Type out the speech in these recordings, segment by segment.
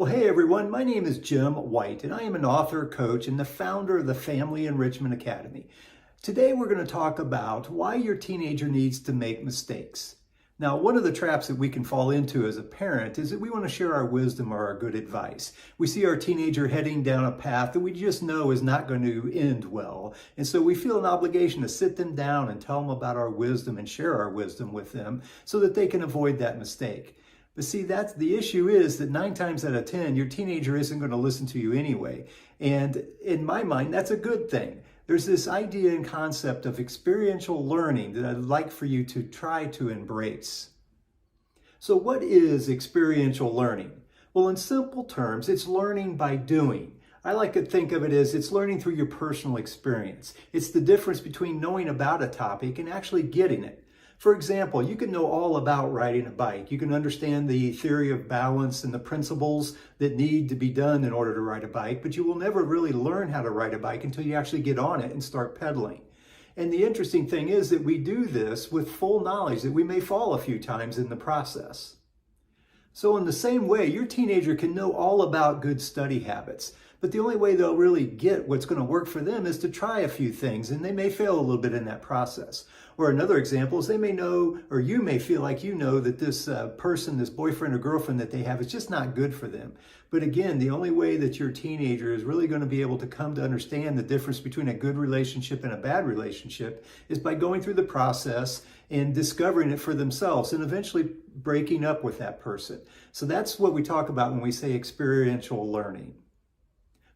Well, hey everyone, my name is Jim White, and I am an author, coach, and the founder of the Family Enrichment Academy. Today we're going to talk about why your teenager needs to make mistakes. Now, one of the traps that we can fall into as a parent is that we want to share our wisdom or our good advice. We see our teenager heading down a path that we just know is not going to end well, and so we feel an obligation to sit them down and tell them about our wisdom and share our wisdom with them so that they can avoid that mistake. But see, that's the issue is that 9 times out of 10, your teenager isn't going to listen to you anyway. And in my mind, that's a good thing. There's this idea and concept of experiential learning that I'd like for you to try to embrace. So what is experiential learning? Well, in simple terms, it's learning by doing. I like to think of it as it's learning through your personal experience. It's the difference between knowing about a topic and actually getting it. For example, you can know all about riding a bike. You can understand the theory of balance and the principles that need to be done in order to ride a bike, but you will never really learn how to ride a bike until you actually get on it and start pedaling. And the interesting thing is that we do this with full knowledge that we may fall a few times in the process. So in the same way, your teenager can know all about good study habits, but the only way they'll really get what's going to work for them is to try a few things, and they may fail a little bit in that process. Or another example is they may know, or you may feel like you know that this person, this boyfriend or girlfriend that they have is just not good for them. But again, the only way that your teenager is really going to be able to come to understand the difference between a good relationship and a bad relationship is by going through the process and discovering it for themselves and eventually breaking up with that person. So that's what we talk about when we say experiential learning.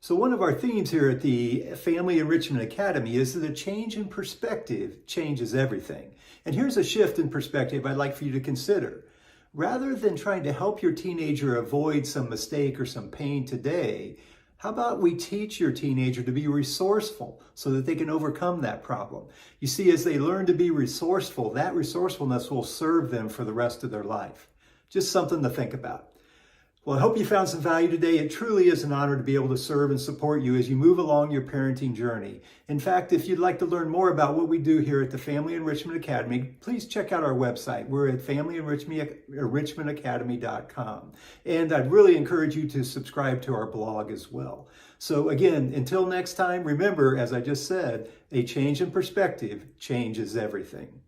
So one of our themes here at the Family Enrichment Academy is that a change in perspective changes everything. And here's a shift in perspective I'd like for you to consider. Rather than trying to help your teenager avoid some mistake or some pain today, how about we teach your teenager to be resourceful so that they can overcome that problem? You see, as they learn to be resourceful, that resourcefulness will serve them for the rest of their life. Just something to think about. Well, I hope you found some value today. It truly is an honor to be able to serve and support you as you move along your parenting journey. In fact, if you'd like to learn more about what we do here at the Family Enrichment Academy, please check out our website. We're at familyenrichmentacademy.com. And I'd really encourage you to subscribe to our blog as well. So again, until next time, remember, as I just said, a change in perspective changes everything.